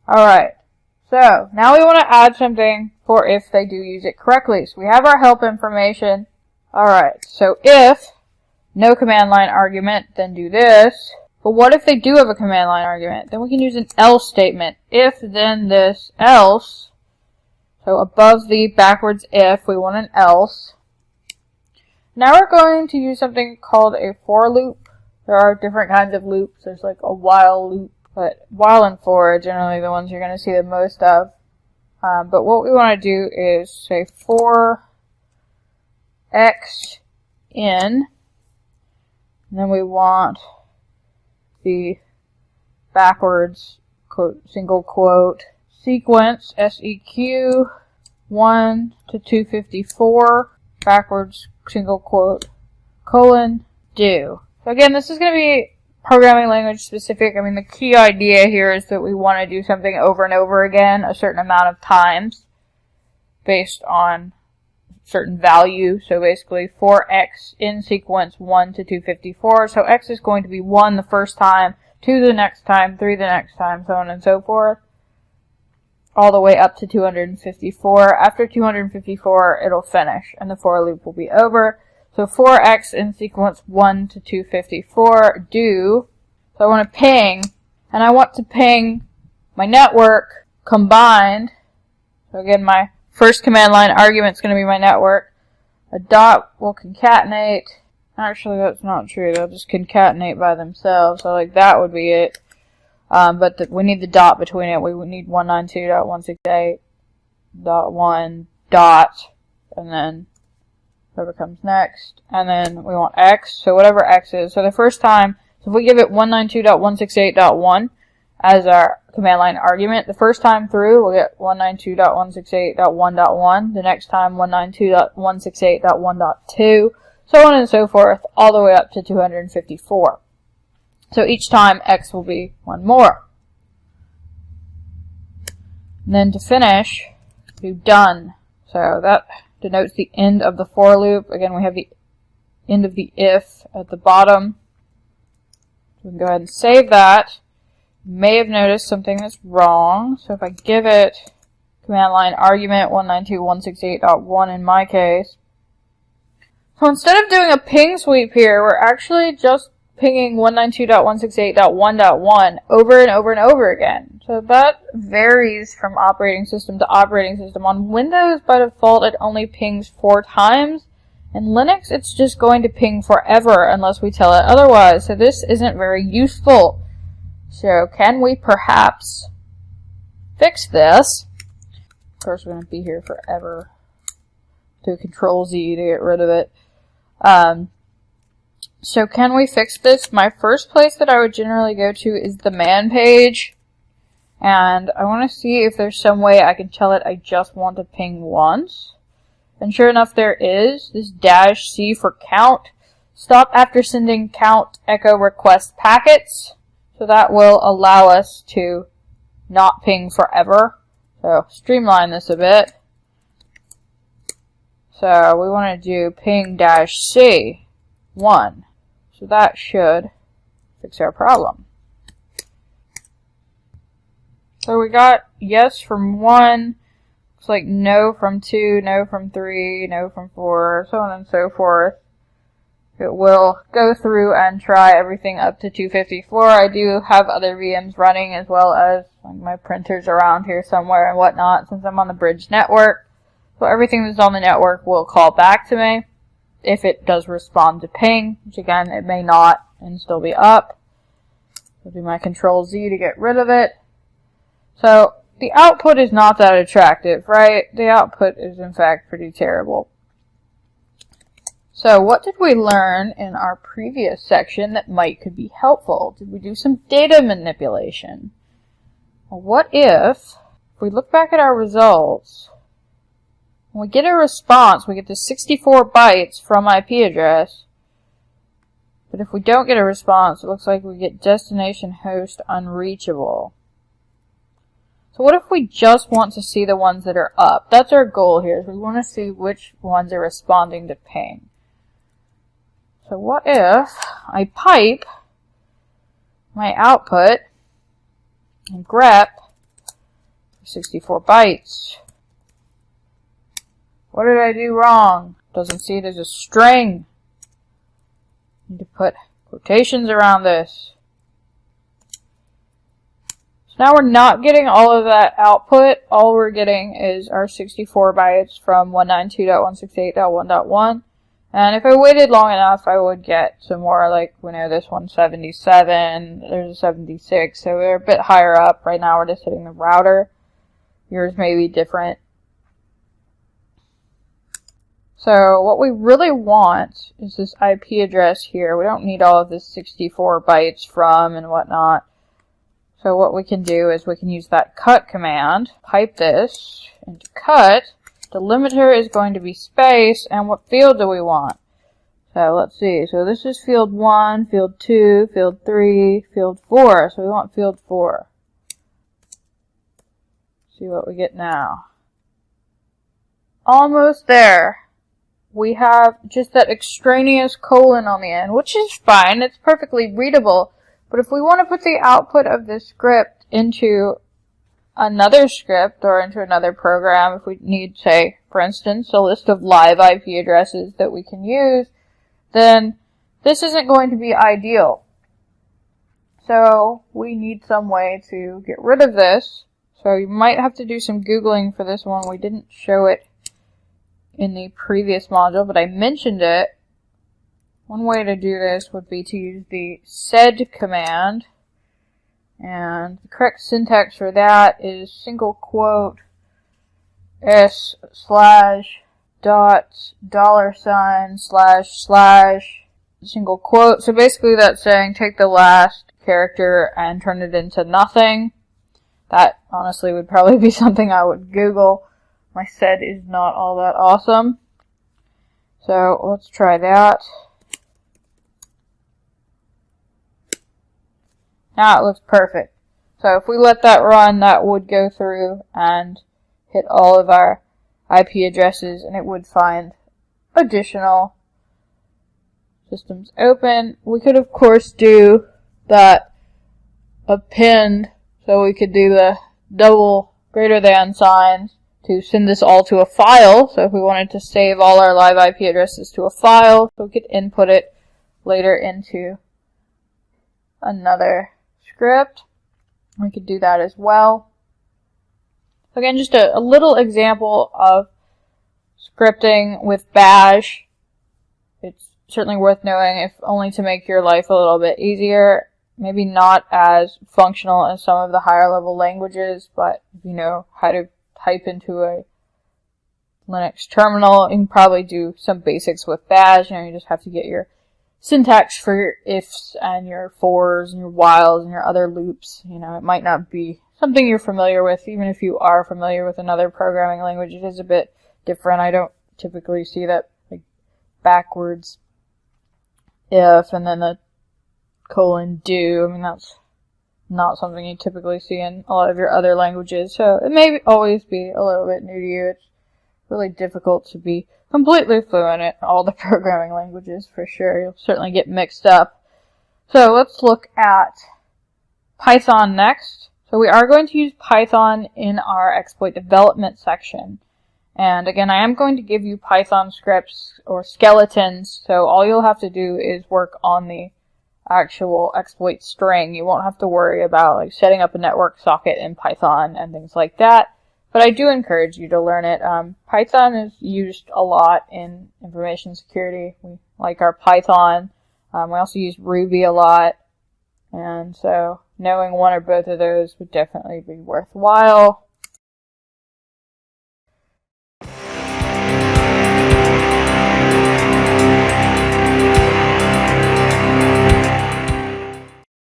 Alright, so now we want to add something for if they do use it correctly. So we have our help information. Alright, so if no command line argument, then do this. But what if they do have a command line argument? Then we can use an else statement. If, then this, else. So above the backwards if, we want an else. Now we're going to use something called a for loop. There are different kinds of loops. There's like a while loop. But while and for are generally the ones you're going to see the most of. But what we want to do is say for x in, and then we want the backwards quote, single quote sequence seq 1 to 254 backwards single quote colon do. So again, this is going to be programming language specific. I mean, the key idea here is that we want to do something over and over again a certain amount of times based on certain value. So basically for x in sequence 1 to 254. So x is going to be 1 the first time, 2 the next time, 3 the next time, so on and so forth. All the way up to 254. After 254, it'll finish and the for loop will be over. So for x in sequence 1 to 254, do, so I want to ping, and I want to ping my network combined. So again, my first command line argument is going to be my network. A dot will concatenate. Actually, that's not true. They'll just concatenate by themselves. So like that would be it. But we need the dot between it. We would need 192.168.1 dot, and then whatever comes next, and then we want x, so whatever x is. So the first time, so if we give it 192.168.1 as our command line argument, the first time through we'll get 192.168.1.1, the next time 192.168.1.2, so on and so forth, all the way up to 254. So each time x will be one more. And then to finish, do done. So that denotes the end of the for loop. Again, we have the end of the if at the bottom. We can go ahead and save that. You may have noticed something that's wrong. So if I give it command line argument 192.168.1 in my case. So instead of doing a ping sweep here, we're actually just pinging 192.168.1.1 over and over and over again. So that varies from operating system to operating system. On Windows, by default, it only pings 4 times. In Linux, it's just going to ping forever unless we tell it otherwise. So this isn't very useful. So can we perhaps fix this? Of course, we're going to be here forever. Do Control-Z to get rid of it. So can we fix this? My first place that I would generally go to is the man page. And I want to see if there's some way I can tell it I just want to ping once. And sure enough, there is. This -C for count. Stop after sending count echo request packets. So that will allow us to not ping forever. So streamline this a bit. So we want to do ping-C 1. So that should fix our problem. So we got yes from 1, looks like no from 2, no from 3, no from 4, so on and so forth. It will go through and try everything up to 254. I do have other VMs running as well as like my printers around here somewhere and whatnot since I'm on the bridge network. So everything that's on the network will call back to me. If it does respond to ping, which again, it may not and still be up. I'll do my Control-Z to get rid of it. So, the output is not that attractive, right? The output is in fact pretty terrible. So, what did we learn in our previous section that could be helpful? Did we do some data manipulation? Well, what if we look back at our results, when we get a response, we get the 64 bytes from IP address. But if we don't get a response, it looks like we get destination host unreachable. So what if we just want to see the ones that are up? That's our goal here, is we want to see which ones are responding to ping. So what if I pipe my output and grep 64 bytes. What did I do wrong? Doesn't see it as a string. Need to put quotations around this. So now we're not getting all of that output. All we're getting is our 64 bytes from 192.168.1.1. And if I waited long enough, I would get some more, like, we know this one's 77, there's a 76, so they're a bit higher up. Right now we're just hitting the router. Yours may be different. So what we really want is this IP address here. We don't need all of this 64 bytes from and whatnot. So what we can do is we can use that cut command, pipe this into cut. Delimiter is going to be space, and what field do we want? So let's see. So this is field 1, field 2, field 3, field 4. So we want field 4. See what we get now. Almost there. We have just that extraneous colon on the end, which is fine. It's perfectly readable. But if we want to put the output of this script into another script or into another program, if we need, say, for instance, a list of live IP addresses that we can use, then this isn't going to be ideal. So we need some way to get rid of this. So you might have to do some Googling for this one. We didn't show it in the previous module, but I mentioned it. One way to do this would be to use the sed command, and the correct syntax for that is single quote s slash dot dollar sign slash slash single quote. So basically that's saying take the last character and turn it into nothing. That honestly would probably be something I would Google. My sed is not all that awesome. So let's try that. Now it looks perfect. So if we let that run, that would go through and hit all of our IP addresses, and it would find additional systems open. We could of course do that append, so we could do the double greater than signs to send this all to a file. So if we wanted to save all our live IP addresses to a file, we could input it later into another script. We could do that as well. Again, just a little example of scripting with bash. It's certainly worth knowing, if only to make your life a little bit easier. Maybe not as functional as some of the higher level languages, but if you know how to type into a Linux terminal, you can probably do some basics with bash. You just have to get your syntax for your ifs and your fors and your whiles and your other loops. It might not be something you're familiar with. Even if you are familiar with another programming language, it is a bit different. I don't typically see that like backwards if and then the colon do. That's not something you typically see in a lot of your other languages. So it may always be a little bit new to you. It's really difficult to be completely fluent in all the programming languages, for sure. You'll certainly get mixed up. So let's look at Python next. So we are going to use Python in our exploit development section. And again, I am going to give you Python scripts or skeletons, so all you'll have to do is work on the actual exploit string. You won't have to worry about setting up a network socket in Python and things like that. But I do encourage you to learn it. Python is used a lot in information security. We like our Python. We also use Ruby a lot. And so knowing one or both of those would definitely be worthwhile.